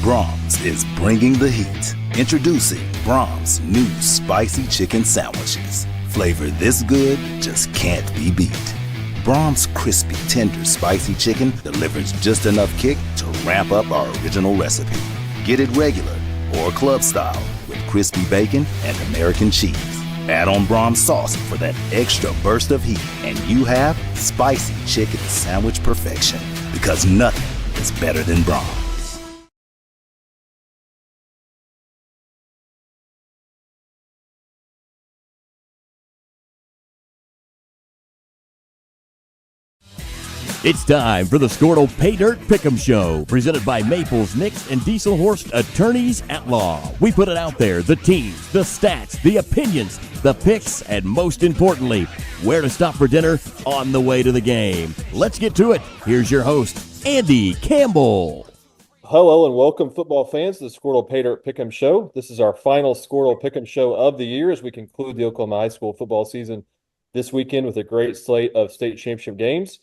Brahms is bringing the heat. Introducing Brahms' new spicy chicken sandwiches. Flavor this good just can't be beat. Brahms' crispy, tender, spicy chicken delivers just enough kick to ramp up our original recipe. Get it regular or club style with crispy bacon and American cheese. Add on Brahms sauce for that extra burst of heat, and you have spicy chicken sandwich perfection. Because nothing is better than Brahms. It's time for the Skordle Pay Dirt Pick'em Show, presented by Maples, Nix, and Dieselhorst Attorneys at Law. We put it out there, the teams, the stats, the opinions, the picks, and most importantly, where to stop for dinner on the way to the game. Let's get to it. Here's your host, Andy Campbell. Hello and welcome, football fans, to the Skordle Pay Dirt Pick'em Show. This is our final Skordle Pick'em Show of the year as we conclude the Oklahoma high school football season this weekend with a great slate of state championship games.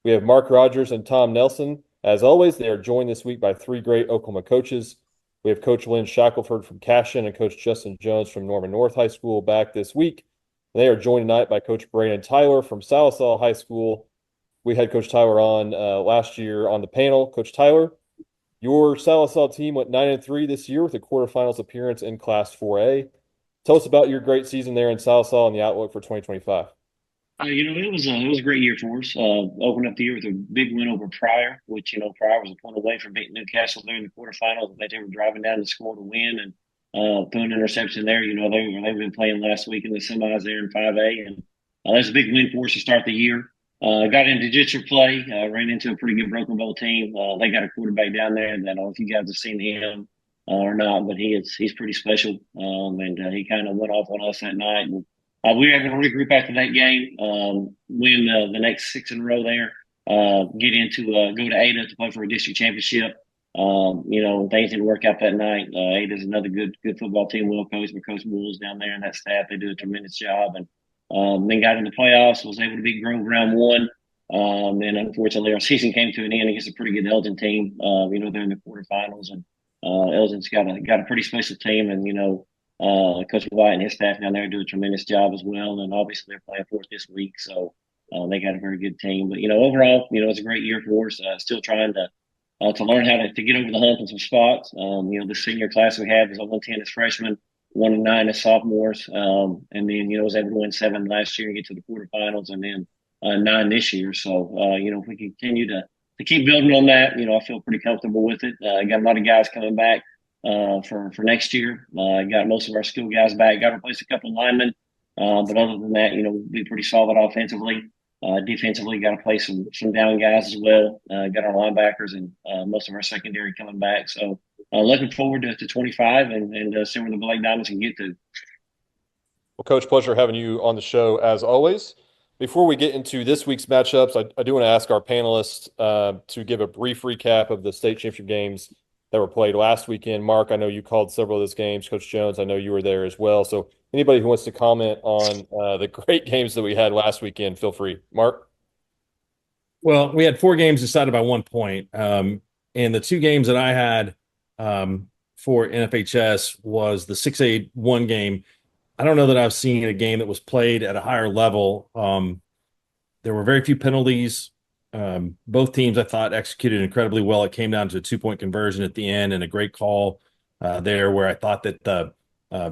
We have Mark Rogers and Tom Nelson. As always, they are joined this week by three great Oklahoma coaches. We have Coach Lynn Shackelford from Cashion and Coach Justin Jones from Norman North High School back this week. They are joined tonight by Coach Brandon Tyler from Salisaw High School. We had Coach Tyler on last year on the panel. Coach Tyler, your Salisaw team went 9-3 this year with a quarterfinals appearance in Class 4A. Tell us about your great season there in Salisaw and the outlook for 2025. It was a great year for us. Opened up the year with a big win over Pryor, which, Pryor was a point away from beating Newcastle there in the quarterfinals. They were driving down the score to win and threw an interception there. They've been playing last week in the semis there in 5A. And that's a big win for us to start the year. Got into district play, ran into a pretty good Broken Bowl team. They got a quarterback down there that I don't know if you guys have seen him or not, but he's pretty special. And he kind of went off on us that night. And, we were able to regroup after that game, win the next 6 in a row there, get into go to Ada to play for a district championship. Things didn't work out that night. Ada is another good football team, well coached by Coach Bulls down there and that staff. They do a tremendous job. And then got into the playoffs, was able to beat Grove round 1. And unfortunately, our season came to an end against a pretty good Elgin team. They're in the quarterfinals, and Elgin's got a pretty special team, and Coach White and his staff down there do a tremendous job as well. And obviously they're playing for us this week. So they got a very good team. But, overall, it's a great year for us. Still trying to learn how to get over the hump in some spots. The senior class we have is 110 as freshmen, 1-9 as sophomores. And then, was able to win 7 last year and get to the quarterfinals, and then 9 this year. So, if we continue to keep building on that, I feel pretty comfortable with it. Got a lot of guys coming back for next year. Got most of our skill guys back. Got to replace a couple of linemen. But other than that, we'll be pretty solid offensively. Defensively, got to play some down guys as well. Got our linebackers and most of our secondary coming back. So looking forward to 25 and seeing where the Blake Diamonds can get to. Well, Coach, pleasure having you on the show as always. Before we get into this week's matchups, I do want to ask our panelists to give a brief recap of the state championship games that were played last weekend. Mark, I know you called several of those games. Coach Jones, I know you were there as well. So anybody who wants to comment on the great games that we had last weekend, feel free. Mark? Well, we had 4 games decided by 1 point. And the 2 games that I had for NFHS was the 6A1 game. I don't know that I've seen a game that was played at a higher level. There were very few penalties. Both teams, I thought, executed incredibly well. It came down to a 2-point conversion at the end and a great call there, where I thought that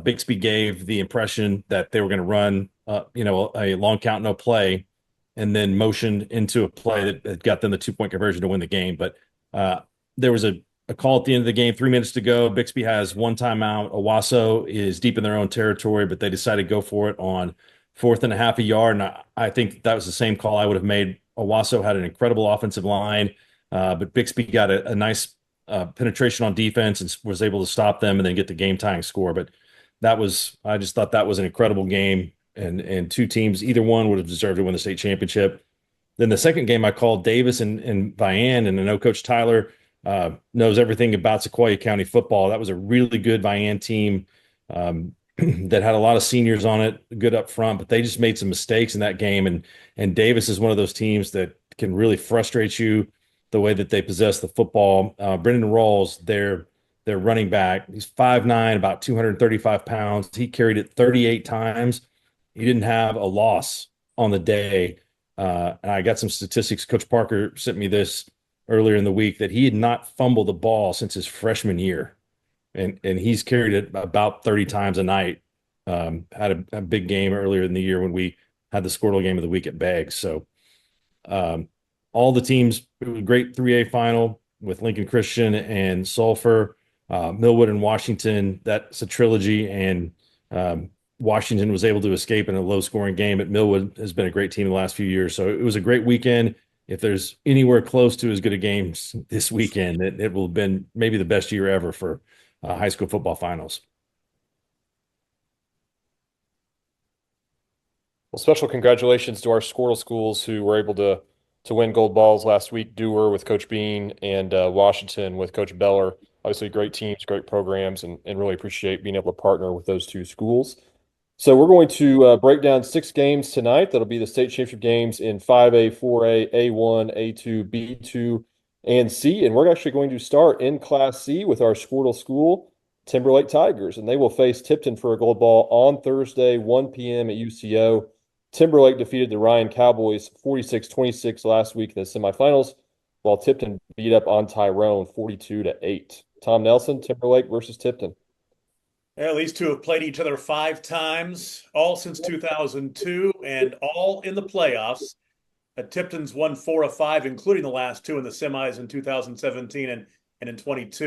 Bixby gave the impression that they were going to run, a long count, no play, and then motioned into a play that got them the 2-point conversion to win the game. But there was a call at the end of the game, 3 minutes to go. Bixby has 1 timeout. Owasso is deep in their own territory, but they decided to go for it on 4th and a half a yard. And I think that was the same call I would have made. Owasso had an incredible offensive line, but Bixby got a nice penetration on defense and was able to stop them and then get the game-tying score. But I just thought that was an incredible game, and 2 teams, either one would have deserved to win the state championship. Then the second game I called Davis and Vian, and I know Coach Tyler knows everything about Sequoia County football. That was a really good Vian team that had a lot of seniors on it, good up front, but they just made some mistakes in that game. And Davis is one of those teams that can really frustrate you the way that they possess the football. Brendan Rawls, their their running back. He's 5'9", about 235 pounds. He carried it 38 times. He didn't have a loss on the day. And I got some statistics. Coach Parker sent me this earlier in the week that he had not fumbled the ball since his freshman year. And he's carried it about 30 times a night. Had a big game earlier in the year when we had the Skordle game of the week at Beggs. So all the teams, it was a great 3A final with Lincoln Christian and Sulphur, Millwood and Washington. That's a trilogy, and Washington was able to escape in a low-scoring game. But Millwood has been a great team the last few years. So it was a great weekend. If there's anywhere close to as good a games this weekend, it will have been maybe the best year ever for high school football finals. Well, special congratulations to our Skordle schools who were able to win gold balls last week. Dewar with Coach Bean and Washington with Coach Beller. Obviously, great teams, great programs, and really appreciate being able to partner with those two schools. So we're going to break down 6 games tonight. That'll be the state championship games in 5A, 4A, A1, A2, B2, and C. And we're actually going to start in Class C with our Skordle school, Timberlake Tigers, and they will face Tipton for a gold ball on Thursday, 1 p.m. at UCO. Timberlake defeated the Ryan Cowboys 46-26 last week in the semifinals, while Tipton beat up on Tyrone 42-8. Tom Nelson, Timberlake versus Tipton. Well, these two have played each other 5 times, all since 2002, and all in the playoffs. Tipton's won 4 of 5, including the last 2 in the semis in 2017 and in 22.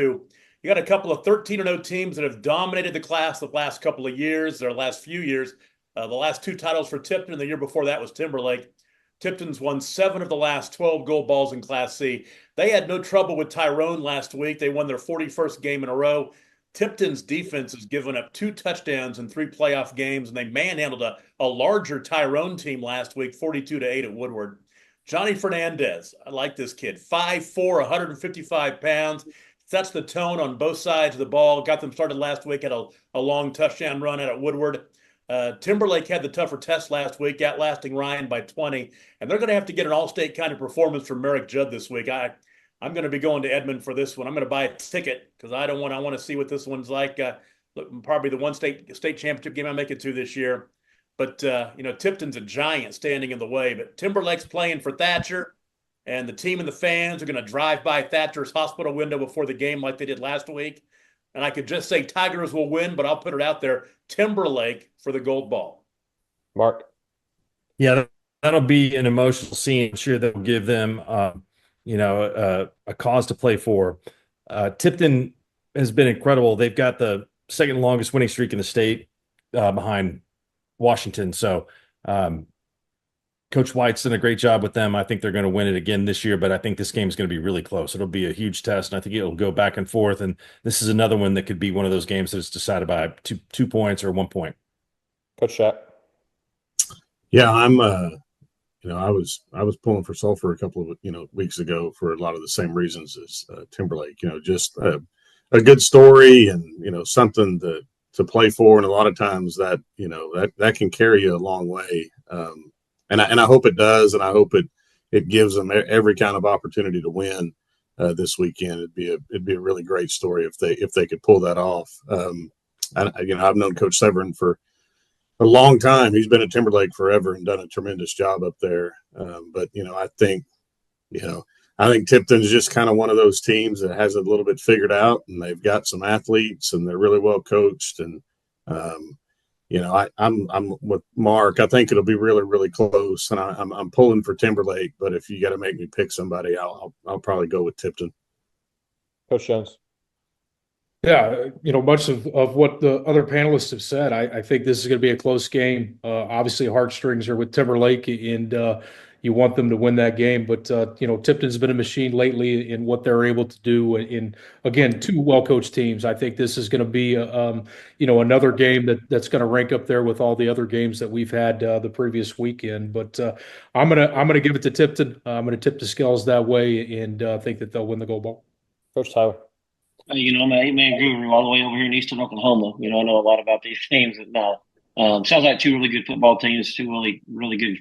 You got a couple of 13-0 teams that have dominated the class the last couple of years, or last few years. The last 2 titles for Tipton, and the year before that was Timberlake. Tipton's won 7 of the last 12 gold balls in Class C. They had no trouble with Tyrone last week. They won their 41st game in a row. Tipton's defense has given up 2 touchdowns in 3 playoff games, and they manhandled a larger Tyrone team last week, 42-8 at Woodward. Johnny Fernandez, I like this kid, 5'4", 155 pounds. Sets the tone on both sides of the ball. Got them started last week at a long touchdown run at Woodward. Timberlake had the tougher test last week, outlasting Ryan by 20, and they're going to have to get an all-state kind of performance from Merrick Judd this week. I'm going to be going to Edmond for this one. I'm going to buy a ticket because I want to see what this one's like. Probably the one state championship game I make it to this year. But Tipton's a giant standing in the way. But Timberlake's playing for Thatcher, and the team and the fans are going to drive by Thatcher's hospital window before the game like they did last week. And I could just say Tigers will win, but I'll put it out there, Timberlake for the gold ball. Mark? Yeah, that'll be an emotional scene. I'm sure that'll give them, a cause to play for. Tipton has been incredible. They've got the second longest winning streak in the state behind Washington. So Coach White's done a great job with them. I think they're going to win it again this year, but I think this game is going to be really close. It'll be a huge test, and I think it'll go back and forth. And this is another one that could be one of those games that's decided by two points or 1 point. Coach Shack? Yeah, I'm. I was pulling for Sulphur a couple of weeks ago for a lot of the same reasons as Timberlake. Just a good story and something to play for, and a lot of times that that can carry you a long way. And I hope it does, and I hope it gives them every kind of opportunity to win this weekend. It'd be a really great story if they could pull that off. I've known Coach Severin for a long time. He's been at Timberlake forever and done a tremendous job up there. But I think Tipton's just kind of one of those teams that has it a little bit figured out, and they've got some athletes, and they're really well coached. And I'm with Mark. I think it'll be really, really close, and I'm pulling for Timberlake. But if you got to make me pick somebody, I'll probably go with Tipton. Coach Jones? Yeah, much of what the other panelists have said, I think this is going to be a close game. Obviously, heartstrings are with Timberlake, and you want them to win that game. But, Tipton's been a machine lately in what they're able to do. In again, 2 well-coached teams. I think this is going to be, another game that's going to rank up there with all the other games that we've had the previous weekend. But I'm gonna give it to Tipton. I'm going to tip the scales that way, and think that they'll win the gold ball. Coach Tyler? I'm an 8-man guru all the way over here in Eastern Oklahoma. I know a lot about these teams now. Sounds like 2 really good football teams, 2 really, really good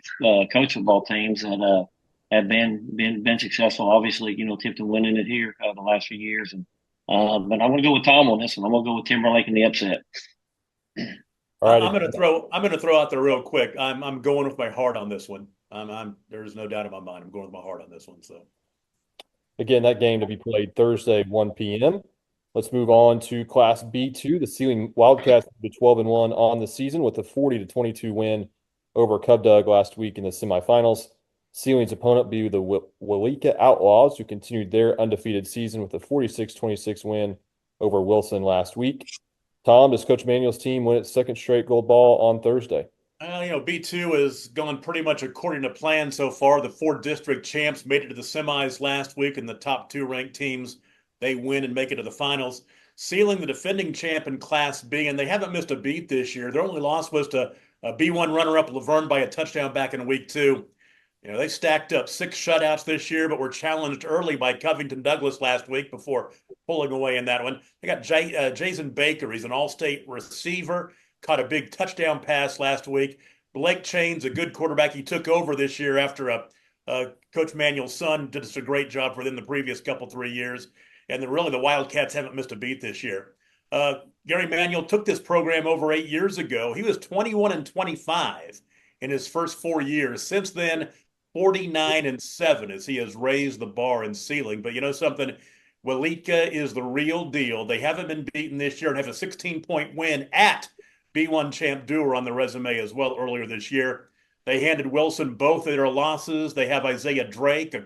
coach football teams that have been successful. Obviously, Tipton winning it here the last few years, and But I'm going to go with Tom on this one. I'm going to go with Timberlake in the upset. All right. I'm gonna throw out there real quick. I'm going with my heart on this one. There's no doubt in my mind. I'm going with my heart on this one. So Again, that game to be played Thursday, 1 p.m. Let's move on to Class B2. The Sealing Wildcats will be 12-1 on the season with a 40-22 win over Cub Dug last week in the semifinals. Sealing's opponent be the Walika Outlaws, who continued their undefeated season with a 46-26 win over Wilson last week. Tom, does Coach Manuel's team win its second straight gold ball on Thursday? B2 has gone pretty much according to plan so far. The 4 district champs made it to the semis last week, and the top 2 ranked teams, they win and make it to the finals. Sealing, the defending champ in Class B, and they haven't missed a beat this year. Their only loss was to B1 runner-up Laverne by a touchdown back in week 2. They stacked up 6 shutouts this year, but were challenged early by Covington Douglas last week before pulling away in that one. They got Jason Baker. He's an all-state receiver, caught a big touchdown pass last week. Blake Chain's a good quarterback. He took over this year after Coach Manuel's son did just a great job for them the previous 3 years. And the Wildcats haven't missed a beat this year. Gary Manuel took this program over 8 years ago. He was 21-25 in his first 4 years. Since then, 49-7 as he has raised the bar in Sealing. But you know something? Walika is the real deal. They haven't been beaten this year and have a 16-point win at B1 champ Dewar on the resume as well earlier this year. They handed Wilson both of their losses. They have Isaiah Drake, a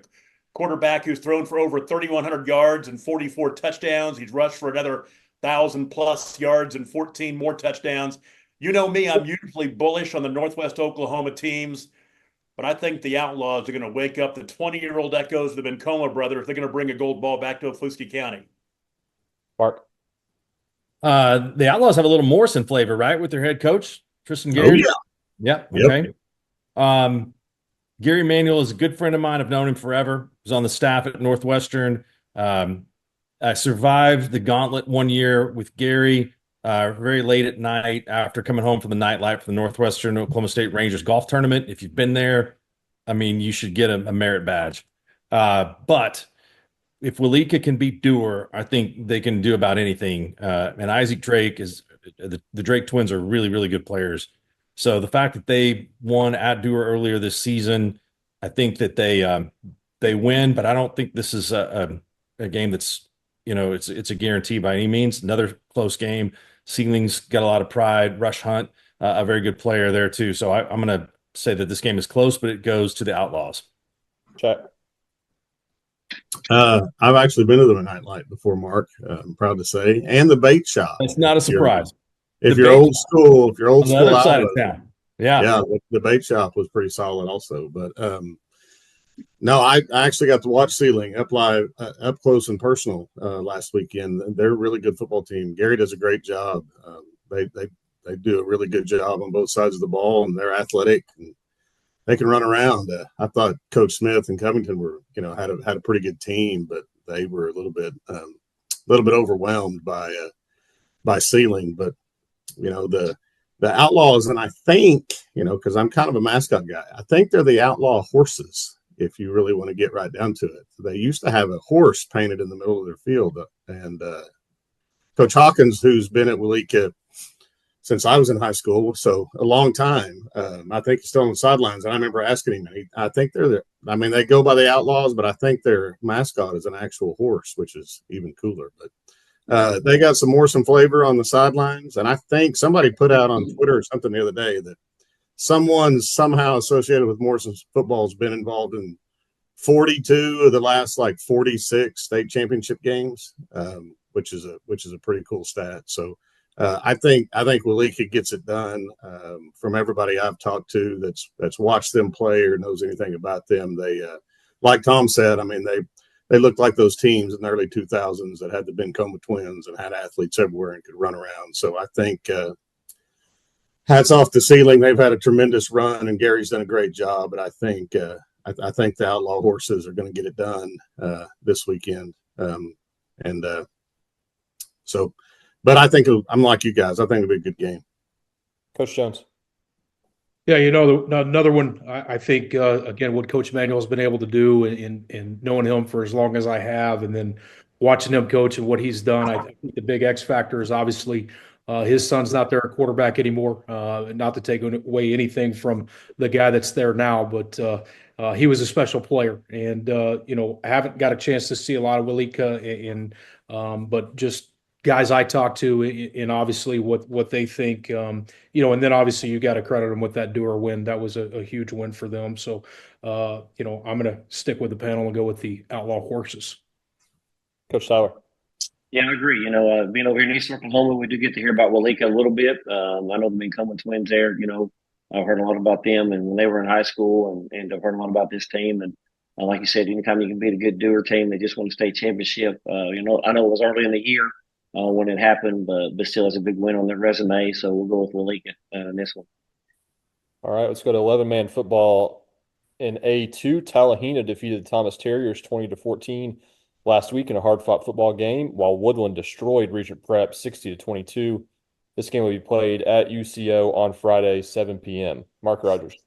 quarterback who's thrown for over 3,100 yards and 44 touchdowns. He's rushed for another 1,000+ yards and 14 more touchdowns. You know me, I'm usually bullish on the Northwest Oklahoma teams. But I think the Outlaws are going to wake up the 20-year-old echoes of the Bencoma brothers. They're going to bring a gold ball back to Ofluski County. Mark? The Outlaws have a little Morrison flavor, right, with their head coach, Tristan Gary? Oh, yeah. Yeah, okay. Yep. Gary Manuel is a good friend of mine. I've known him forever. He was on the staff at Northwestern. I survived the gauntlet 1 year with Gary very late at night after coming home from the nightlife for the Northwestern Oklahoma State Rangers golf tournament. If you've been there, I mean, you should get a merit badge. But if Walika can beat Dewar, I think they can do about anything. And Isaac Drake is the Drake twins are really, really good players. So the fact that they won at Dewar earlier this season, I think that they win. But I don't think this is a game that's it's a guarantee by any means. Another close game. Sealing's got a lot of pride. Rush Hunt, a very good player there too. So I'm going to say that this game is close, but it goes to the Outlaws. Check. I've actually been to the Nightlight before, Mark. I'm proud to say, and the bait shop. It's not a surprise. If you're old school, on the other side of town, yeah, the bait shop was pretty solid also. But no, I actually got to watch Sealing up close and personal last weekend. They're a really good football team. Gary does a great job. They do a really good job on both sides of the ball, and they're athletic and they can run around. I thought Coach Smith and Covington were had a pretty good team, but they were a little bit overwhelmed by Sealing. But the Outlaws, and I think because I'm kind of a mascot guy, I think they're the Outlaw Horses. If you really want to get right down to it, they used to have a horse painted in the middle of their field, and Coach Hawkins, who's been at Walika since I was in high school, so a long time, I think he's still on the sidelines. And I remember asking him, and I think they go by the Outlaws, but I think their mascot is an actual horse, which is even cooler. But they got some Morrison flavor on the sidelines, and I think somebody put out on Twitter or something the other day that someone somehow associated with Morrison's football has been involved in 42 of the last 46 state championship games, which is a pretty cool stat. So I think Walika gets it done. From everybody I've talked to that's watched them play or knows anything about them, they like Tom said, I mean they looked like those teams in the early 2000s that had the Bencoma twins and had athletes everywhere and could run around. So I think hats off to Sealing. They've had a tremendous run, and Gary's done a great job. But I think the Outlaw Horses are going to get it done this weekend. But I think I'm like you guys. I think it'll be a good game. Coach Jones. Yeah, another one. I think again, what Coach Manuel has been able to do, in knowing him for as long as I have, and then watching him coach and what he's done. I think the big X factor is obviously his son's not there at quarterback anymore. Not to take away anything from the guy that's there now, but he was a special player. And, I haven't got a chance to see a lot of Walika, but just guys I talked to and obviously what they think, and then obviously you got to credit them with that Dewar win. That was a huge win for them. So, I'm going to stick with the panel and go with the Outlaw Horses. Coach Tyler. Yeah, I agree. Being over here in East Oklahoma, we do get to hear about Walika a little bit. I know the Mincoman twins there. I've heard a lot about them, and when they were in high school, and I've heard a lot about this team. And like you said, anytime you can beat a good Dewar team, they just won a state championship. I know it was early in the year when it happened, but still has a big win on their resume. So we'll go with Walika in this one. All right, let's go to 11-man football in A2. Tallahena defeated the Thomas Terriers 20-14 last week in a hard-fought football game, while Woodland destroyed Regent Prep 60-22. This game will be played at UCO on Friday, 7 p.m. Mark Rogers.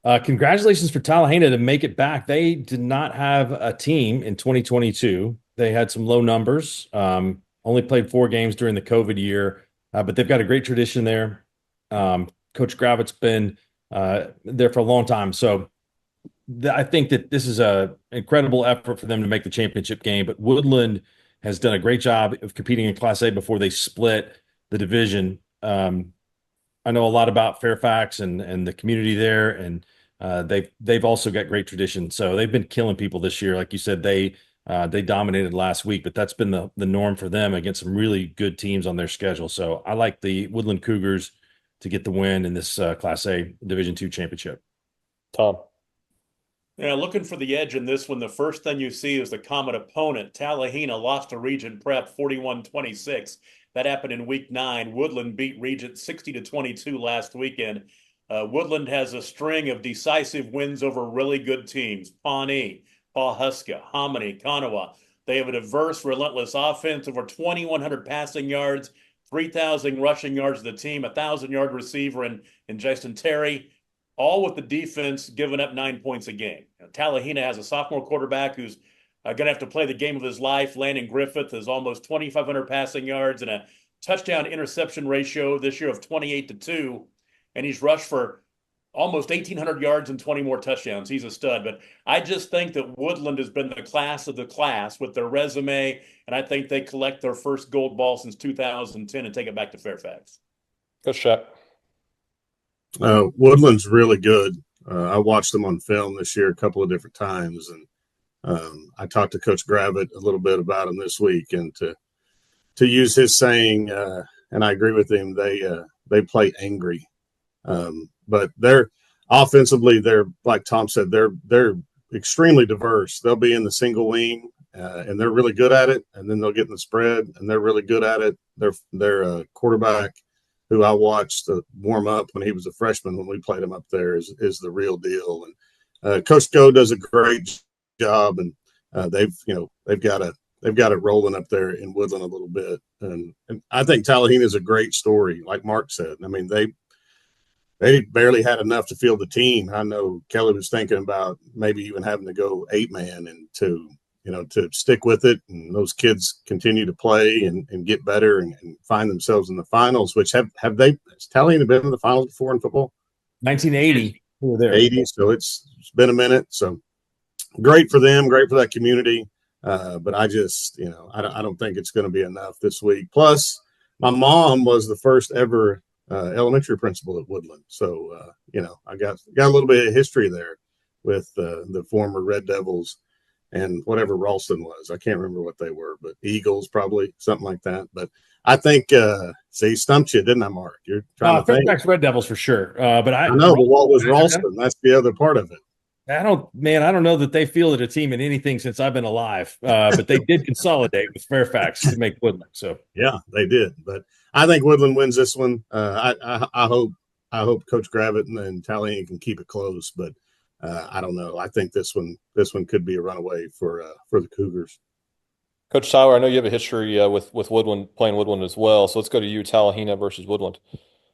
Congratulations for Tallahena to make it back. They did not have a team in 2022. They had some low numbers, only played 4 games during the COVID year, but they've got a great tradition there. Coach Gravitt's been there for a long time. So I think that this is an incredible effort for them to make the championship game. But Woodland has done a great job of competing in Class A before they split the division. I know a lot about Fairfax and the community there, and they've also got great tradition. So they've been killing people this year. Like you said, they dominated last week, but that's been the norm for them against some really good teams on their schedule. So I like the Woodland Cougars to get the win in this Class A Division II championship. Tom. Yeah, looking for the edge in this one, the first thing you see is the common opponent. Tallahena lost to Regent Prep 41-26. That happened in week 9. Woodland beat Regent 60-22 last weekend. Woodland has a string of decisive wins over really good teams. Pawnee, Pawhuska, Hominy, Kanawha. They have a diverse, relentless offense, over 2,100 passing yards, 3,000 rushing yards of the team, 1,000-yard receiver in Jason Terry, all with the defense giving up 9 points a game. Tallahena has a sophomore quarterback who's going to have to play the game of his life. Landon Griffith has almost 2,500 passing yards and a touchdown interception ratio this year of 28-2. And he's rushed for almost 1,800 yards and 20 more touchdowns. He's a stud. But I just think that Woodland has been the class of the class with their resume, and I think they collect their first gold ball since 2010 and take it back to Fairfax. Coach Shep. Woodland's really good. I watched them on film this year a couple of different times, and I talked to Coach Gravitt a little bit about him this week. And to use his saying, and I agree with him, they play angry. But they're offensively, they're like Tom said, they're extremely diverse. They'll be in the single wing, and they're really good at it. And then they'll get in the spread, and they're really good at it. Their quarterback, who I watched warm up when he was a freshman when we played him up there, is the real deal. And Coach Go does a great job, and they've got it rolling up there in Woodland a little bit. And I think Tallahena is a great story, like Mark said. I mean, they barely had enough to field the team. I know Kelly was thinking about maybe even having to go 8-man and to stick with it. And those kids continue to play and get better and find themselves in the finals, which has Tallahena been in the finals before in football? 1980. We were there. 80. So it's been a minute. So great for them, great for that community. But I just, I don't think it's going to be enough this week. Plus, my mom was the first ever elementary principal at Woodland. So, I got a little bit of history there with the former Red Devils and whatever Ralston was. I can't remember what they were, but Eagles probably, something like that. But I think, stumped you, didn't I, Mark? You're trying to think. Fairfax Red Devils for sure. But I know, but what was Ralston? That's the other part of it. I don't know that they fielded a team in anything since I've been alive, but they did consolidate with Fairfax to make Woodland. So yeah, they did. But I think Woodland wins this one. I hope Coach Gravitt and Tallahena can keep it close, but I don't know. I think this one could be a runaway for the Cougars. Coach Tyler, I know you have a history with Woodland, playing Woodland as well. So let's go to you, Tallahena versus Woodland.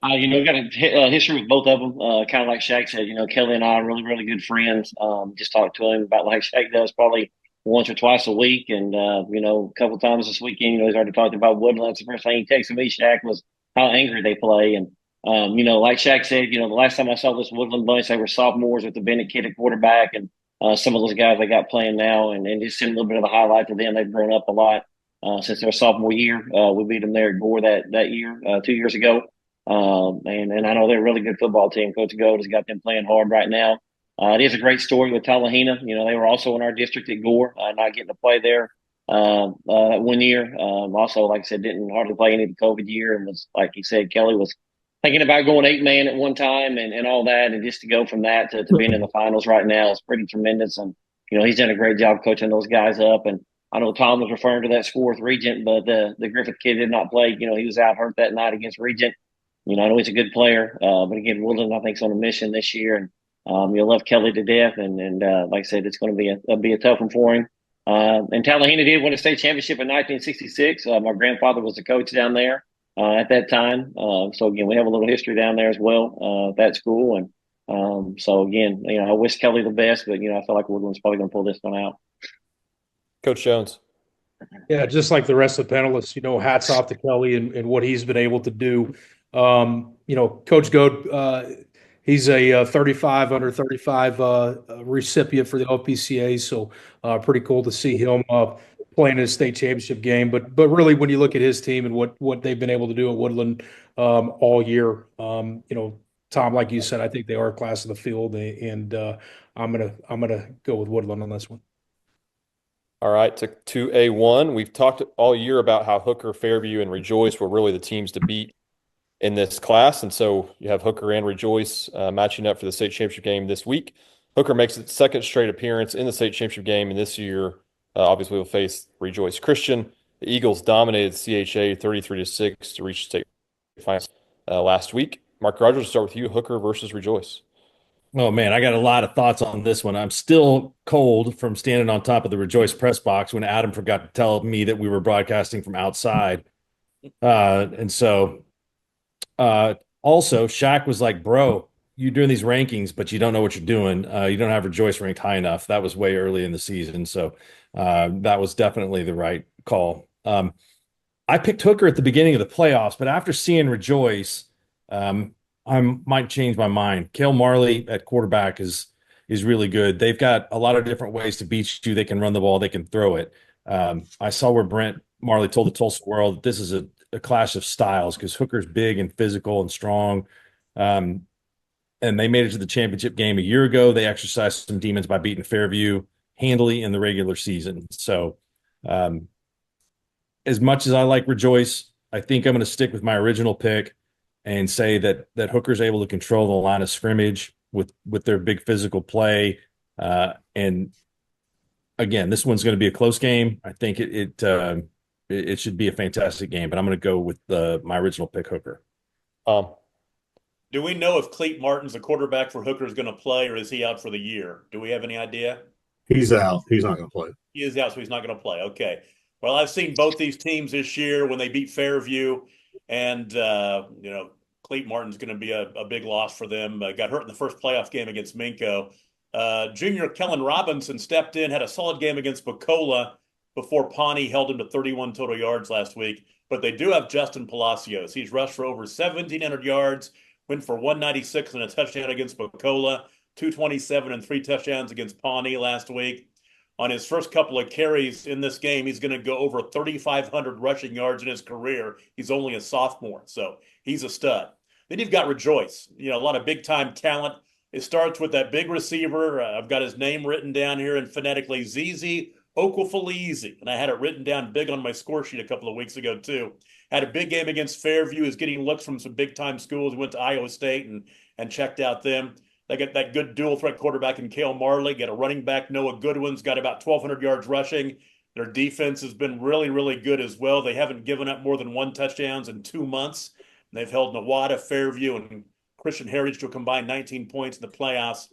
Got a history with both of them. Kind of like Shaq said, Kelly and I are really, really good friends. Just talked to him about like Shaq does, probably once or twice a week. And, a couple times this weekend, he's already talked about Woodland. That's the first thing he texted me, Shaq, was how angry they play. And, like Shaq said, the last time I saw this Woodland bunch, they were sophomores with the Bennett kid at quarterback and some of those guys they got playing now. And just seeing a little bit of a highlight to them. They've grown up a lot since their sophomore year. We beat them there at Gore that year, 2 years ago. And I know they're a really good football team. Coach Gold has got them playing hard right now. It is a great story with Tallahena. They were also in our district at Gore, not getting to play there that 1 year. Also, like I said, didn't hardly play any of the COVID year, and was, like he said, Kelly was thinking about going 8-man at one time and all that, and just to go from that to being in the finals right now is pretty tremendous. And he's done a great job coaching those guys up. And I know Tom was referring to that score with Regent, but the Griffith kid did not play. He was out hurt that night against Regent. I know he's a good player, but again, Woodland I think is on a mission this year, and you'll love Kelly to death, and like I said, it's going to be a tough one for him. And Tallahena did win a state championship in 1966. My grandfather was the coach down there at that time. So again, we have a little history down there as well at that school. And so again, I wish Kelly the best, but I feel like Woodland's probably going to pull this one out. Coach Jones. Yeah, just like the rest of the panelists, hats off to Kelly and what he's been able to do. Coach Goad, he's a 35 under 35 recipient for the OPCA, so pretty cool to see him playing in a state championship game. But really, when you look at his team and what they've been able to do at Woodland all year, Tom, like you said, I think they are a class of the field, and I'm gonna go with Woodland on this one. All right, to 2A1. We've talked all year about how Hooker, Fairview, and Rejoice were really the teams to beat in this class. And so you have Hooker and Rejoice matching up for the state championship game this week. Hooker makes its second straight appearance in the state championship game. And this year, obviously, will face Rejoice Christian. The Eagles dominated CHA 33-6 to reach state finals last week. Mark Rogers, we'll start with you, Hooker versus Rejoice. Oh, man, I got a lot of thoughts on this one. I'm still cold from standing on top of the Rejoice press box when Adam forgot to tell me that we were broadcasting from outside. Also, Shaq was like, bro, you're doing these rankings, but you don't know what you're doing. You don't have Rejoice ranked high enough. That was way early in the season. So that was definitely the right call. I picked Hooker at the beginning of the playoffs, but after seeing Rejoice, I might change my mind. Cale Marley at quarterback is really good. They've got a lot of different ways to beat you. They can run the ball. They can throw it. I saw where Brent Marley told the Tulsa World that this is a clash of styles because Hooker's big and physical and strong. And they made it to the championship game a year ago. They exercised some demons by beating Fairview handily in the regular season. So as much as I like Rejoice, I think I'm going to stick with my original pick and say that Hooker's able to control the line of scrimmage with their big physical play. And again, this one's going to be a close game. I think it should be a fantastic game, but I'm going to go with my original pick, Hooker. Do we know if Cleet Martin's the quarterback for Hooker is going to play, or is he out for the year? Do we have any idea? He's out. He's not going to play. He is out, so he's not going to play. Okay. Well, I've seen both these teams this year when they beat Fairview, and Cleet Martin's going to be a big loss for them. Got hurt in the first playoff game against Minco. Junior Kellen Robinson stepped in, had a solid game against Bacola before Pawnee held him to 31 total yards last week. But they do have Justin Palacios. He's rushed for over 1,700 yards, went for 196 and a touchdown against Bacola, 227 and 3 touchdowns against Pawnee last week. On his first couple of carries in this game, he's going to go over 3,500 rushing yards in his career. He's only a sophomore, so he's a stud. Then you've got Rejoice, a lot of big-time talent. It starts with that big receiver. I've got his name written down here and phonetically, Zizi Okwufelizi, and I had it written down big on my score sheet a couple of weeks ago, too. Had a big game against Fairview. Is getting looks from some big-time schools. He went to Iowa State and checked out them. They got that good dual threat quarterback in Cale Marley. Got a running back, Noah Goodwin's got about 1,200 yards rushing. Their defense has been really, really good as well. They haven't given up more than 1 touchdown in 2 months. And they've held Nowata, Fairview, and Christian Heritage to a combined 19 points in the playoffs.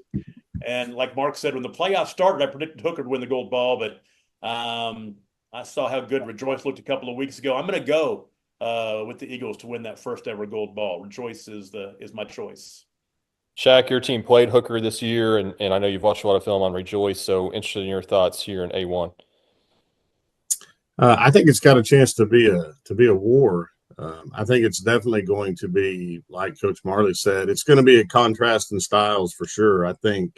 And like Mark said, when the playoffs started, I predicted Hooker to win the gold ball, but I saw how good Rejoice looked a couple of weeks ago. I'm going to go with the Eagles to win that first ever gold ball. Rejoice is my choice. Shaq, your team played Hooker this year, and I know you've watched a lot of film on Rejoice, so interested in your thoughts here in A1. I think it's got a chance to be a war. I think it's definitely going to be, like Coach Marley said, it's going to be a contrast in styles for sure. I think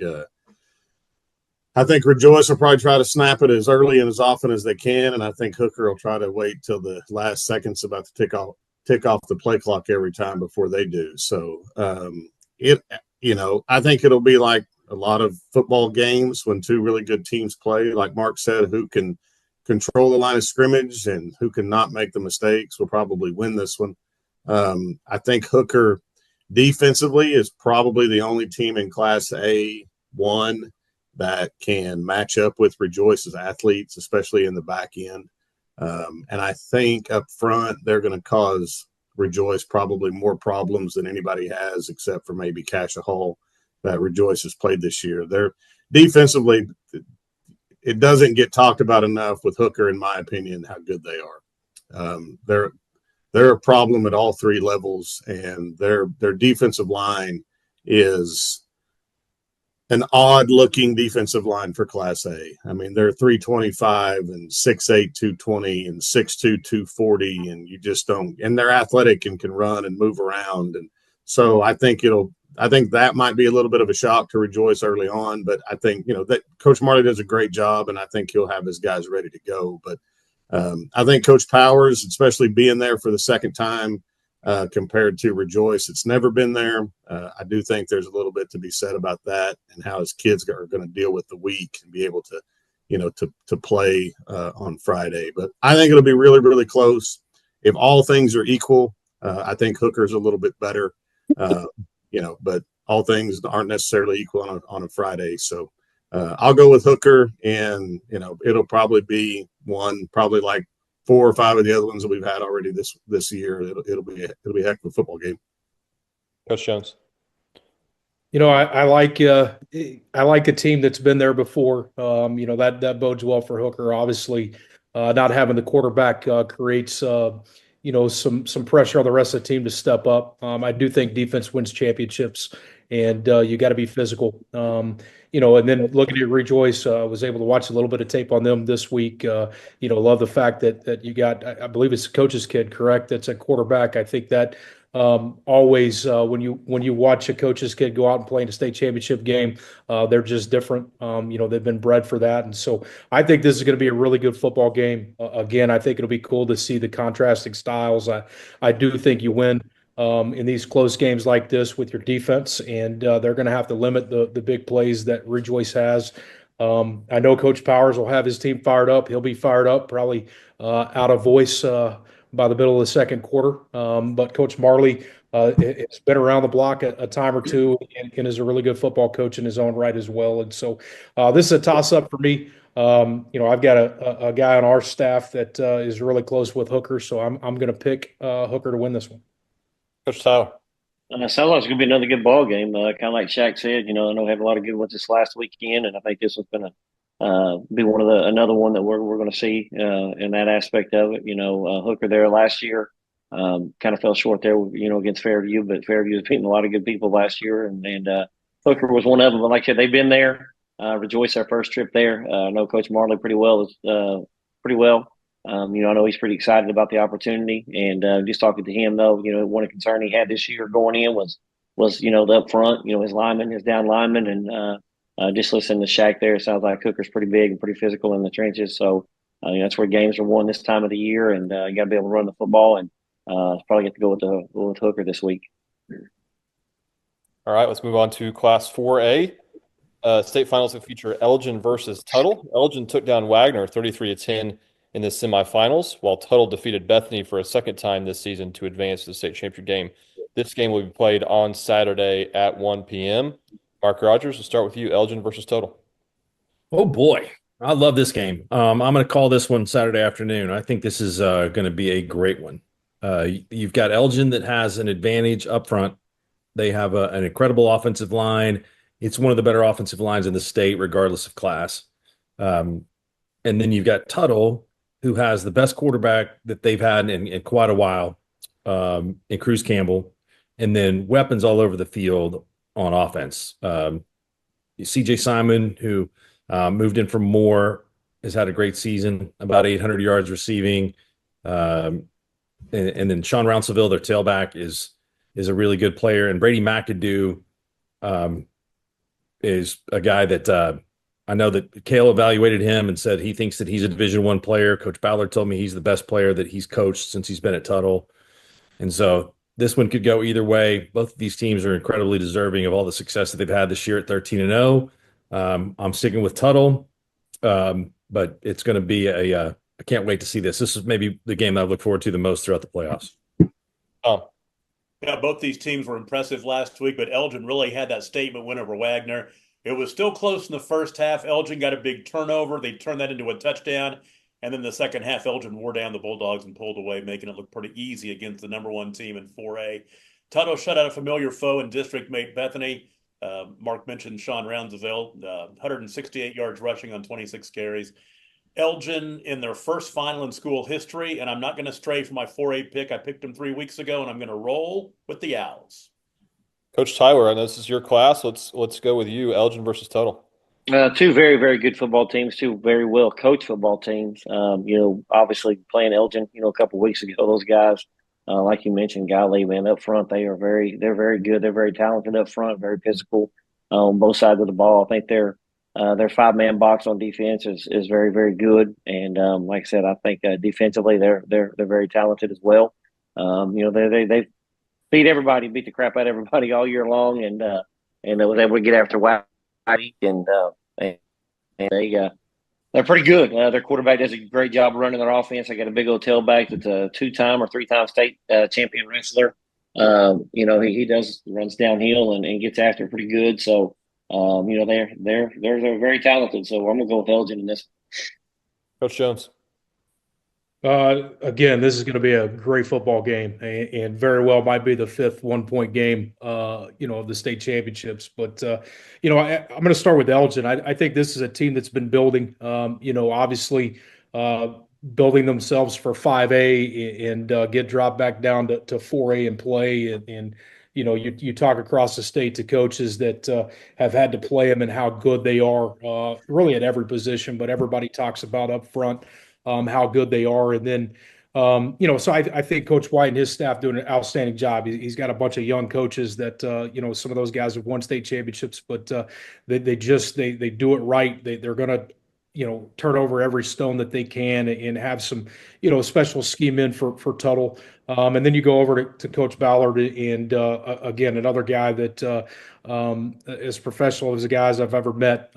Rejoice will probably try to snap it as early and as often as they can, and I think Hooker will try to wait till the last seconds about to tick off the play clock every time before they do. So I think it'll be like a lot of football games when two really good teams play. Like Mark said, who can control the line of scrimmage and who can not make the mistakes will probably win this one. I think Hooker defensively is probably the only team in Class A1 that can match up with Rejoice's athletes, especially in the back end. And I think up front, they're going to cause Rejoice probably more problems than anybody has, except for maybe Cassia Hall that Rejoice has played this year. They're defensively, it doesn't get talked about enough with Hooker, in my opinion, how good they are. They're a problem at all three levels, and their defensive line is an odd-looking defensive line for Class A. I mean, they're 325 and 6'8", 220 and 6'2", 240, and you just don't – and they're athletic and can run and move around. And so I think that might be a little bit of a shock to Rejoice early on, but I think, that Coach Marley does a great job, and I think he'll have his guys ready to go. But I think Coach Powers, especially being there for the second time, compared to Rejoice, it's never been there. I do think there's a little bit to be said about that and how his kids are going to deal with the week and be able to, to play on Friday. But I think it'll be really, really close. If all things are equal, I think Hooker's a little bit better, but all things aren't necessarily equal on a Friday. So I'll go with Hooker, and, it'll probably be probably like 4 or 5 of the other ones that we've had already this year. It'll be a heck of a football game. Coach Jones. I like a team that's been there before. That bodes well for Hooker. Obviously, not having the quarterback creates some pressure on the rest of the team to step up. I do think defense wins championships, and you got to be physical. And then looking at Rejoice, was able to watch a little bit of tape on them this week. Love the fact that you got, I believe it's the coach's kid, correct? That's a quarterback. I think that always when you watch a coach's kid go out and play in a state championship game, they're just different. They've been bred for that, and so I think this is going to be a really good football game. Again, I think it'll be cool to see the contrasting styles. I do think you win in these close games like this with your defense, and they're going to have to limit the big plays that Rejoice has. I know Coach Powers will have his team fired up. He'll be fired up, probably out of voice by the middle of the second quarter. But Coach Marley has been around the block a time or two and is a really good football coach in his own right as well. And so this is a toss-up for me. I've got a guy on our staff that is really close with Hooker, so I'm going to pick Hooker to win this one. Coach Tyler. Sounds like it's going to be another good ball game. Kind of like Shaq said, I know we had a lot of good ones this last weekend, and I think this one's going to be another one that we're going to see in that aspect of it. Hooker there last year kind of fell short there, against Fairview, but Fairview was beating a lot of good people last year, and Hooker was one of them. But like I said, they've been there. Rejoice our first trip there. I know Coach Marley pretty well. I know he's pretty excited about the opportunity, and just talking to him though, one concern he had this year going in was the up front, his down lineman, and just listening to Shaq there, it sounds like Hooker's pretty big and pretty physical in the trenches. So that's where games are won this time of the year, and you got to be able to run the football, and probably get to go with Hooker this week. All right, let's move on to Class 4A. State finals that feature Elgin versus Tuttle. Elgin took down Wagner 33-10 in the semifinals, while Tuttle defeated Bethany for a second time this season to advance to the state championship game. This game will be played on Saturday at 1 p.m. Mark Rogers, we'll start with you. Elgin versus Tuttle. Oh, boy. I love this game. I'm going to call this one Saturday afternoon. I think this is going to be a great one. You've got Elgin that has an advantage up front. They have an incredible offensive line. It's one of the better offensive lines in the state, regardless of class. And then you've got Tuttle, who has the best quarterback that they've had in quite a while, in Cruz Campbell, and then weapons all over the field on offense. CJ Simon, who moved in from Moore, has had a great season, about 800 yards receiving. And then Sean Rounsaville, their tailback, is a really good player. And Brady McAdoo is a guy that I know that Cale evaluated him and said he thinks that he's a Division I player. Coach Ballard told me he's the best player that he's coached since he's been at Tuttle. And so this one could go either way. Both of these teams are incredibly deserving of all the success that they've had this year at 13-0. I'm sticking with Tuttle, but it's going to be I can't wait to see this. This is maybe the game that I look forward to the most throughout the playoffs. Yeah, both these teams were impressive last week, but Elgin really had that statement win over Wagner. It was still close in the first half. Elgin got a big turnover. They turned that into a touchdown. And then the second half, Elgin wore down the Bulldogs and pulled away, making it look pretty easy against the number 1 team in 4A. Tuttle shut out a familiar foe in district mate Bethany. Mark mentioned Sean Rounsaville, 168 yards rushing on 26 carries. Elgin in their first final in school history, and I'm not going to stray from my 4A pick. I picked them 3 weeks ago, and I'm going to roll with the Owls. Coach Tyler, I know this is your class. Let's go with you, Elgin versus Tuttle. Two very, very good football teams, two very well coached football teams. Obviously playing Elgin, a couple of weeks ago, those guys, like you mentioned, Golly, man, up front, they're very good. They're very talented up front, very physical on both sides of the ball. I think their 5-man box on defense is very, very good. And like I said, I think defensively they're very talented as well. They beat everybody, beat the crap out of everybody all year long, and was able to get after Whitey, and they're pretty good. Their quarterback does a great job running their offense. They got a big old tailback that's a 2-time or 3-time state champion wrestler. He runs downhill and gets after pretty good. So they're very talented. So I'm gonna go with Elgin in this. Coach Jones. Again, this is going to be a great football game, and very well might be the 5th 1-point game, of the state championships. But I'm going to start with Elgin. I think this is a team that's been building, obviously building themselves for 5A and get dropped back down to 4A and play. And you talk across the state to coaches that have had to play them and how good they are, really at every position. But everybody talks about up front. How good they are. And then, so I think Coach White and his staff doing an outstanding job. He's got a bunch of young coaches that, some of those guys have won state championships, but they do it right. They're going to, turn over every stone that they can and have some, special scheme in for Tuttle. And then you go over to Coach Ballard and, again, another guy that as professional as the guys I've ever met,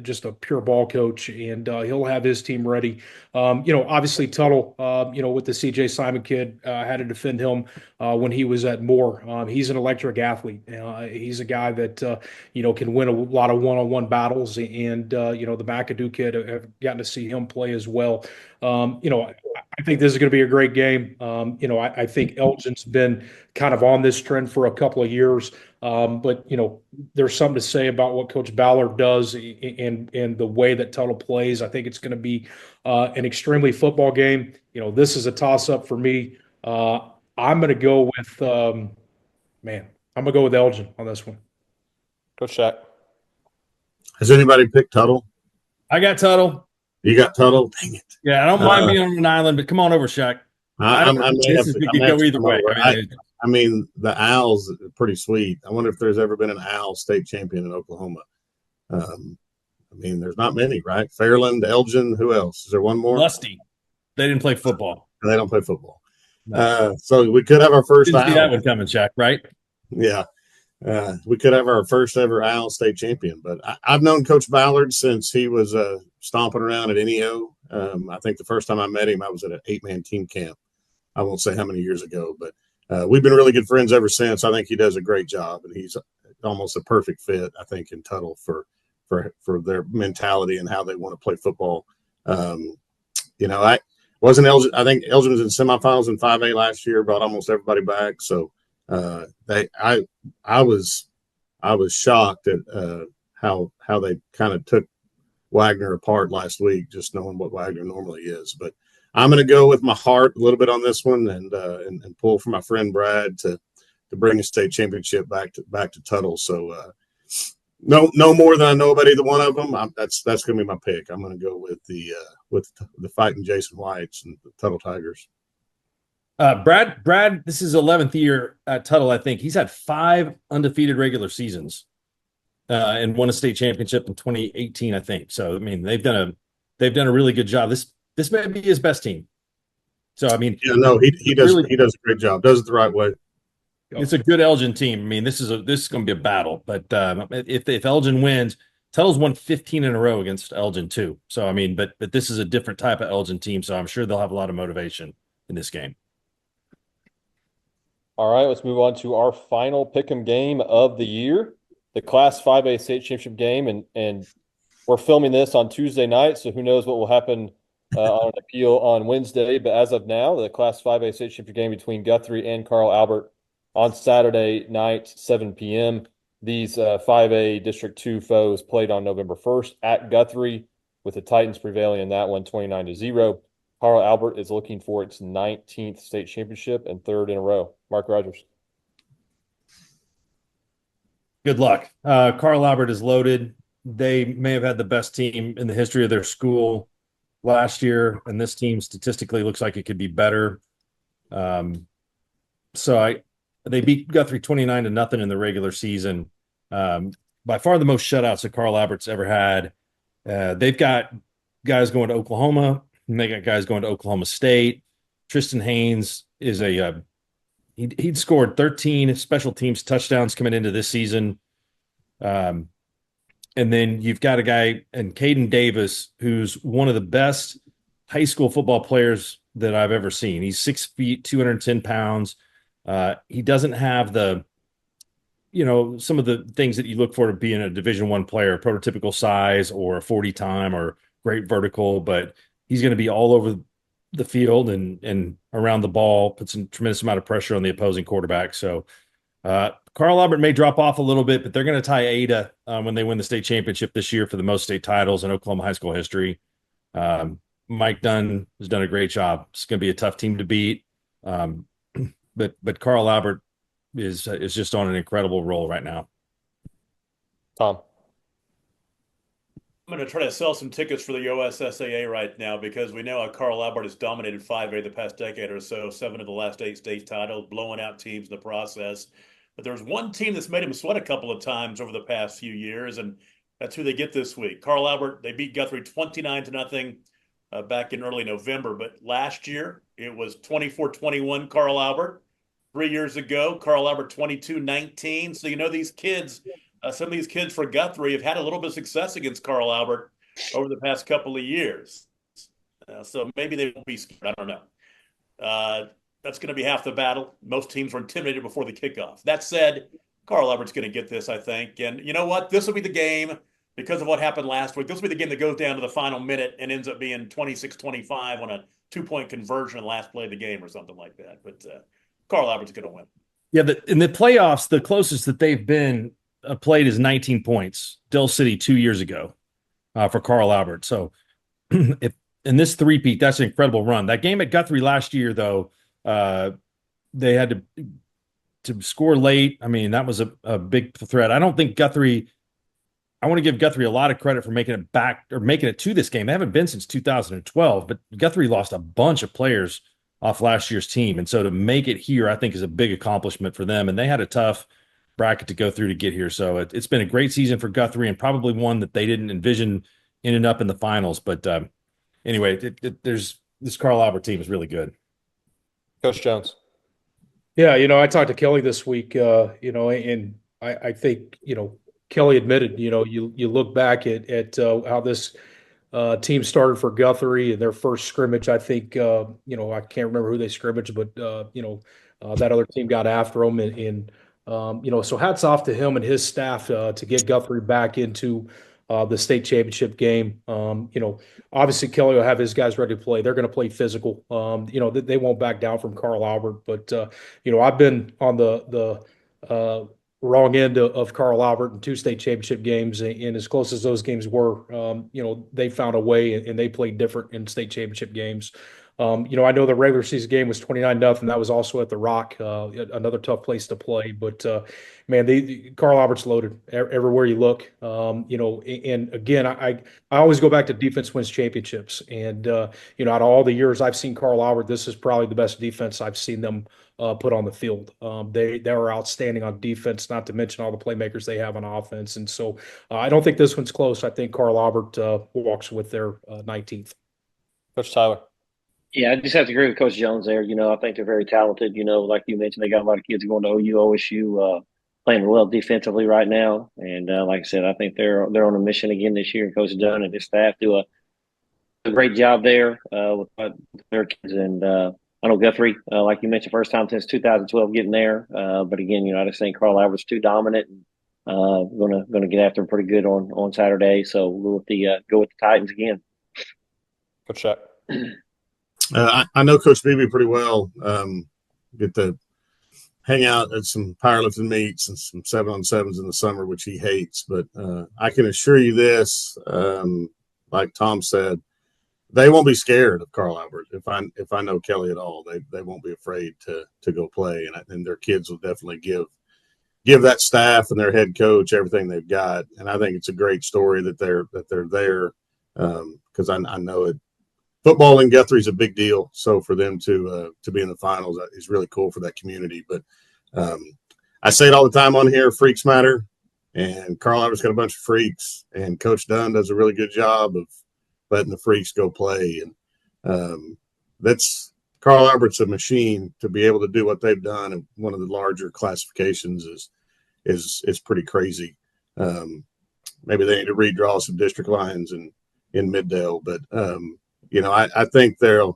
just a pure ball coach, and he'll have his team ready. Obviously Tuttle, with the CJ Simon kid, had to defend him when he was at Moore. He's an electric athlete. He's a guy that, can win a lot of one-on-one battles, and, the McAdoo kid, I've gotten to see him play as well. I think this is going to be a great game. I think Elgin's been kind of on this trend for a couple of years. But there's something to say about what Coach Ballard does and the way that Tuttle plays. I think it's going to be an extremely football game. This is a toss-up for me. I'm going to go with I'm going to go with Elgin on this one. Coach Shack. Has anybody picked Tuttle? I got Tuttle. You got Tuttle? Dang it. Yeah, I don't mind being on an island, but come on over, Shaq. This could go either way. I mean, the Owls are pretty sweet. I wonder if there's ever been an Owl state champion in Oklahoma. There's not many, right? Fairland, Elgin, who else? Is there one more? Lusty. They didn't play football. They don't play football. No. So we could have our first Didn't Owl. see that one coming, Shaq, right? Yeah. We could have our first ever Owl state champion. But I've known Coach Ballard since he was stomping around at NEO. I think the first time I met him, I was at an 8-man team camp. I won't say how many years ago, but we've been really good friends ever since. I think he does a great job, and he's almost a perfect fit, I think, in Tuttle for their mentality and how they want to play football. I wasn't Elgin. I think Elgin was in semifinals in 5A last year, brought almost everybody back. So I was shocked at how they kind of took Wagner apart last week, just knowing what Wagner normally is. But I'm going to go with my heart a little bit on this one and pull for my friend Brad to bring a state championship back to Tuttle. So no more than I know about either one of them. That's going to be my pick. I'm going to go with the fighting Jason Whites and the Tuttle Tigers. Brad, this is 11th year at Tuttle. I think he's had 5 undefeated regular seasons, and won a state championship in 2018. I think so. I mean, they've done a really good job. This may be his best team. So I mean, yeah, no, he does a great job. Does it the right way. It's a good Elgin team. I mean, this is going to be a battle. But if Elgin wins, Tuttle's won 15 in a row against Elgin too. So I mean, but this is a different type of Elgin team. So I'm sure they'll have a lot of motivation in this game. All right, let's move on to our final pick'em game of the year, the Class 5A state championship game, and we're filming this on Tuesday night, so who knows what will happen on an appeal on Wednesday. But as of now, the Class 5A state championship game between Guthrie and Carl Albert on Saturday night, 7 p.m. These 5A District 2 foes played on November 1st at Guthrie, with the Titans prevailing in that one 29-0. Carl Albert is looking for its 19th state championship and 3rd in a row. Mark Rogers. Good luck. Carl Albert is loaded. They may have had the best team in the history of their school last year, and this team statistically looks like it could be better. They beat Guthrie 29-0 in the regular season. By far the most shutouts that Carl Albert's ever had. They've got guys going to Oklahoma, and they got guys going to Oklahoma State. Tristan Haynes is he'd scored 13 special teams touchdowns coming into this season. And then you've got a guy in Caden Davis, who's one of the best high school football players that I've ever seen. He's 6 feet, 210 pounds. He doesn't have some of the things that you look for to being a Division I player, prototypical size or a 40 time or great vertical, but he's going to be all over the field and around the ball, puts a tremendous amount of pressure on the opposing quarterback. So Carl Albert may drop off a little bit, but they're going to tie Ada when they win the state championship this year for the most state titles in Oklahoma high school history. Mike Dunn has done a great job. It's going to be a tough team to beat. But Carl Albert is just on an incredible roll right now. Tom. I'm going to try to sell some tickets for the OSSAA right now because we know how Carl Albert has dominated 5A the past decade or so, 7 of the last 8 state titles, blowing out teams in the process. But there's one team that's made him sweat a couple of times over the past few years, and that's who they get this week. Carl Albert, they beat Guthrie 29-0 back in early November. But last year, it was 24-21 Carl Albert. 3 years ago, Carl Albert 22-19. So these kids, some of these kids for Guthrie have had a little bit of success against Carl Albert over the past couple of years. So maybe they won't be scared. I don't know. That's going to be half the battle. Most teams were intimidated before the kickoff. That said, Carl Albert's going to get this, I think. And you know what? This will be the game because of what happened last week. This will be the game that goes down to the final minute and ends up being 26-25 on a 2-point conversion in the last play of the game or something like that. But Carl Albert's going to win. Yeah, in the playoffs, the closest that they've been played is 19 points. Dell City 2 years ago for Carl Albert. So if in this three-peat, that's an incredible run. That game at Guthrie last year, though, they had to score late. I mean, that was a big threat. I don't think Guthrie – I want to give Guthrie a lot of credit for making it back or making it to this game. They haven't been since 2012, but Guthrie lost a bunch of players off last year's team. And so to make it here, I think is a big accomplishment for them. And they had a tough bracket to go through to get here. So it's been a great season for Guthrie and probably one that they didn't envision ending up in the finals. But anyway, there's this Carl Albert team is really good. Coach Jones. Yeah, I talked to Kelly this week, and I think, Kelly admitted, you look back at how this team started for Guthrie and their first scrimmage. I think, I can't remember who they scrimmaged, but, that other team got after them. And so hats off to him and his staff to get Guthrie back into the state championship game. Obviously Kelly will have his guys ready to play. They're going to play physical. They won't back down from Carl Albert. But, I've been on the wrong end of Carl Albert in 2 state championship games. And as close as those games were, they found a way and they played different in state championship games. I know the regular season game was 29-0. That was also at the Rock, another tough place to play. But man, Carl Albert's loaded everywhere you look. And again, I always go back to defense wins championships. And out of all the years I've seen Carl Albert, this is probably the best defense I've seen them put on the field. They are outstanding on defense, not to mention all the playmakers they have on offense. And so I don't think this one's close. I think Carl Albert walks with their 19th. Coach Tyler. Yeah, I just have to agree with Coach Jones there. I think they're very talented. Like you mentioned, they got a lot of kids going to OU, OSU, playing well defensively right now. And like I said, I think they're on a mission again this year. Coach Dunn and his staff do a great job there with their kids. And I know Guthrie, like you mentioned, first time since 2012 getting there. But again, I just think Carl Albert's too dominant and gonna get after him pretty good on Saturday. So we'll go with the Titans again. Coach Shack. I know Coach Beebe pretty well. Get to hang out at some powerlifting meets and some 7-on-7s in the summer, which he hates. But I can assure you this, like Tom said, they won't be scared of Carl Albert. If I know Kelly at all, they won't be afraid to go play, and their kids will definitely give that staff and their head coach everything they've got. And I think it's a great story that they're there because I know it. Football in Guthrie is a big deal, so for them to be in the finals is really cool for that community. But I say it all the time on here: freaks matter, and Carl Albert's got a bunch of freaks, and Coach Dunn does a really good job of letting the freaks go play. And that's Carl Albert's a machine to be able to do what they've done in one of the larger classifications is pretty crazy. Maybe they need to redraw some district lines in Middale, but I think they're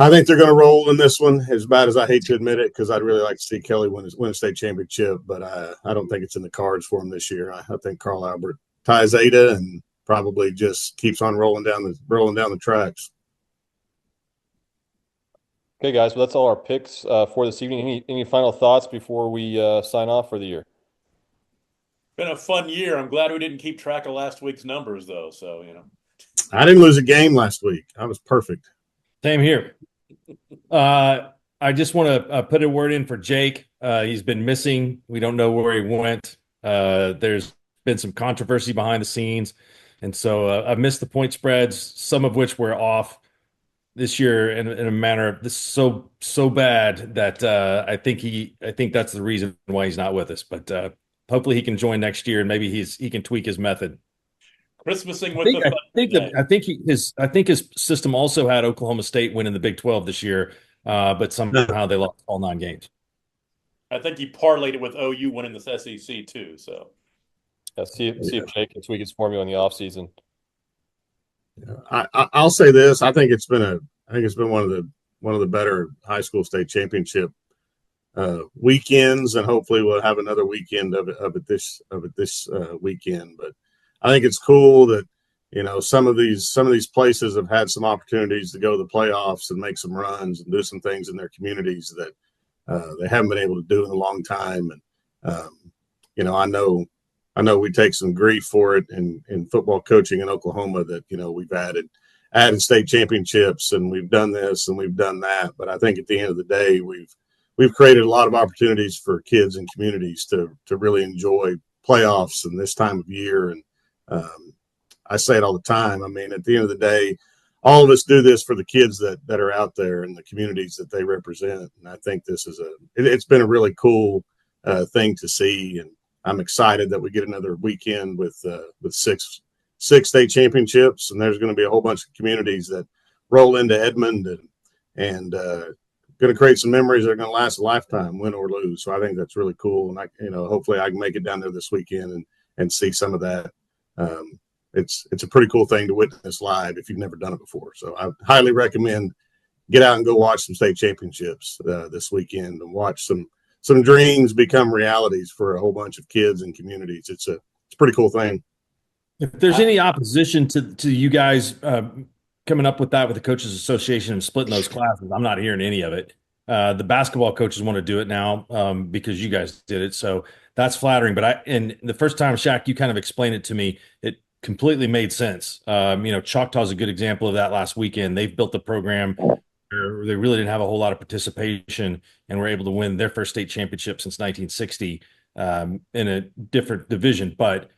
going to roll in this one, as bad as I hate to admit it, because I'd really like to see Kelly win a state championship, but I don't think it's in the cards for him this year. I think Carl Albert ties Ada and probably just keeps on rolling down the tracks. Okay, guys. Well, that's all our picks for this evening. Any final thoughts before we sign off for the year? Been a fun year. I'm glad we didn't keep track of last week's numbers, though. So I didn't lose a game last week. I was perfect. Same here. I just want to put a word in for Jake. He's been missing. We don't know where he went. There's been some controversy behind the scenes. And so I've missed the point spreads, some of which were off this year in a manner this so bad that I think that's the reason why he's not with us. But hopefully he can join next year and maybe he can tweak his method. Christmasing with I think his system also had Oklahoma State winning the Big 12 this year, but somehow they lost all 9 games. I think he parlayed it with OU winning the SEC too. So see if Jake can tweak his formula in the offseason. I'll say this: I think it's been one of the better high school state championship weekends, and hopefully we'll have another weekend of it this weekend. But I think it's cool that some of these places have had some opportunities to go to the playoffs and make some runs and do some things in their communities that they haven't been able to do in a long time. And I know we take some grief for it in football coaching in Oklahoma that we've added state championships and we've done this and we've done that. But I think at the end of the day, we've created a lot of opportunities for kids and communities to really enjoy playoffs and this time of year. And I say it all the time. I mean, at the end of the day, all of us do this for the kids that are out there and the communities that they represent. And I think this is it's been a really cool thing to see. And I'm excited that we get another weekend with 6 state championships. And there's going to be a whole bunch of communities that roll into Edmond and going to create some memories that are going to last a lifetime, win or lose. So I think that's really cool. And hopefully I can make it down there this weekend and see some of that. It's a pretty cool thing to witness live if you've never done it before. So I highly recommend get out and go watch some state championships this weekend and watch some dreams become realities for a whole bunch of kids and communities. It's a pretty cool thing. If there's any opposition to you guys coming up with that with the Coaches Association and splitting those classes, I'm not hearing any of it. The basketball coaches want to do it now because you guys did it. So that's flattering. But and the first time, Shaq, you kind of explained it to me. completely made sense. Choctaw is a good example of that last weekend. They've built the program where they really didn't have a whole lot of participation and were able to win their first state championship since 1960 in a different division. But,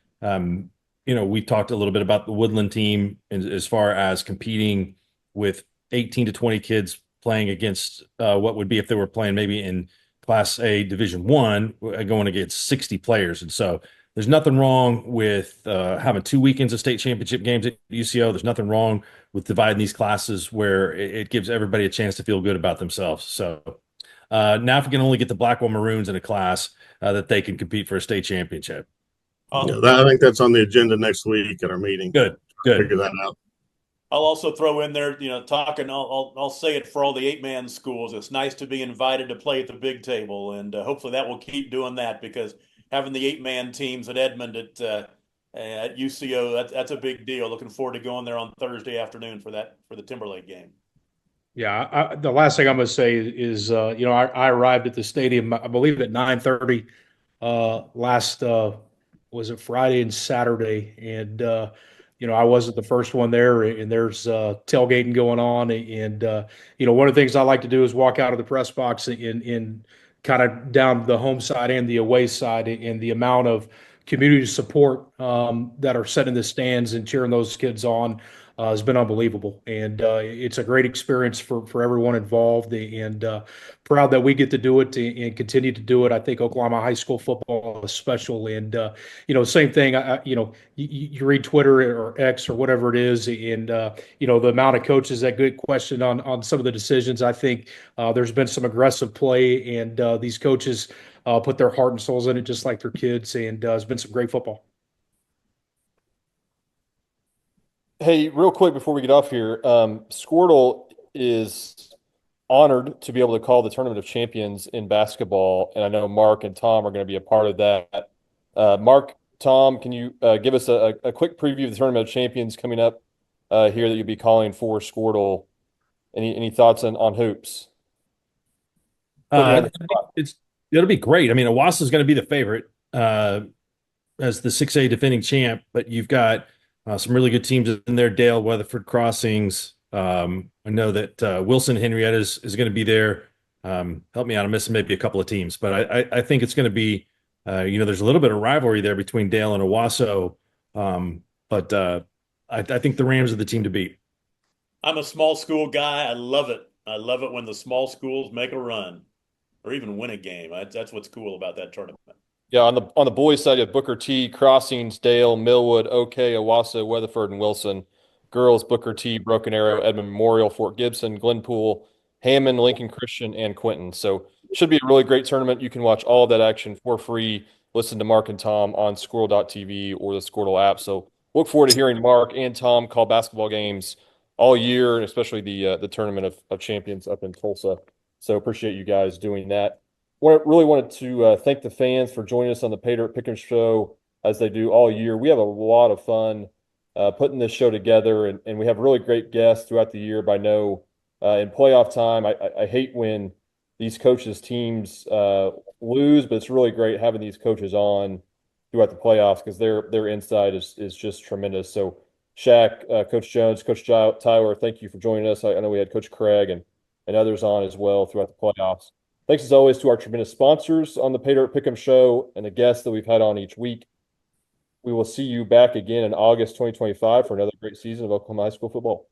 we talked a little bit about the Woodland team as far as competing with 18 to 20 kids playing against what would be if they were playing maybe in Class A Division One, going against 60 players. And so there's nothing wrong with having 2 weekends of state championship games at UCO. There's nothing wrong with dividing these classes where it gives everybody a chance to feel good about themselves. So now if we can only get the Blackwell Maroons in a class that they can compete for a state championship. I think that's on the agenda next week at our meeting. Good. Figure that out. I'll also throw in there, I'll say it for all the 8-man schools. It's nice to be invited to play at the big table, and hopefully that will keep doing that, because having the 8-man teams at Edmond at UCO, that's a big deal. Looking forward to going there on Thursday afternoon for the Timberlake game. Yeah, the last thing I'm going to say is, I arrived at the stadium, I believe at 9:30 last was it Friday and Saturday, and I wasn't the first one there, and there's tailgating going on, and one of the things I like to do is walk out of the press box in kind of down the home side and the away side, and the amount of community support that are set in the stands and cheering those kids on has been unbelievable, and it's a great experience for everyone involved, and proud that we get to do it and continue to do it. I think Oklahoma high school football is special, and same thing. You read Twitter or X or whatever it is, and the amount of coaches that get questioned on some of the decisions. I think there's been some aggressive play, and these coaches put their heart and souls in it, just like their kids, and it's been some great football. Hey, real quick before we get off here, Skordle is honored to be able to call the Tournament of Champions in basketball, and I know Mark and Tom are going to be a part of that. Mark, Tom, can you give us a quick preview of the Tournament of Champions coming up here that you'll be calling for Skordle? Any thoughts on hoops? It'll be great. I mean, Owasso is going to be the favorite as the 6A defending champ, but you've got some really good teams in there. Dale, Weatherford Crossings. I know that Wilson Henrietta is going to be there. Help me out. I'm missing maybe a couple of teams, but I think it's going to be, there's a little bit of rivalry there between Dale and Owasso. But I think the Rams are the team to beat. I'm a small school guy. I love it. I love it when the small schools make a run or even win a game. That's what's cool about that tournament. Yeah, on the boys' side, you have Booker T, Crossings, Dale, Millwood, OK, Owasso, Weatherford, and Wilson. Girls, Booker T, Broken Arrow, Edmond Memorial, Fort Gibson, Glenpool, Hammond, Lincoln Christian, and Quinton. So it should be a really great tournament. You can watch all of that action for free. Listen to Mark and Tom on Skordle.tv or the Skordle app. So look forward to hearing Mark and Tom call basketball games all year, and especially the Tournament of Champions up in Tulsa. So appreciate you guys doing that. Really wanted to thank the fans for joining us on the Pay Dirt Pick'em show as they do all year. We have a lot of fun putting this show together, and we have really great guests throughout the year. But I know in playoff time, I hate when these coaches' teams lose, but it's really great having these coaches on throughout the playoffs because their insight is just tremendous. So Shaq, Coach Jones, Coach Tyler, thank you for joining us. I know we had Coach Craig and others on as well throughout the playoffs. Thanks as always to our tremendous sponsors on the Pay Dirt Pick'em show and the guests that we've had on each week. We will see you back again in August 2025 for another great season of Oklahoma high school football.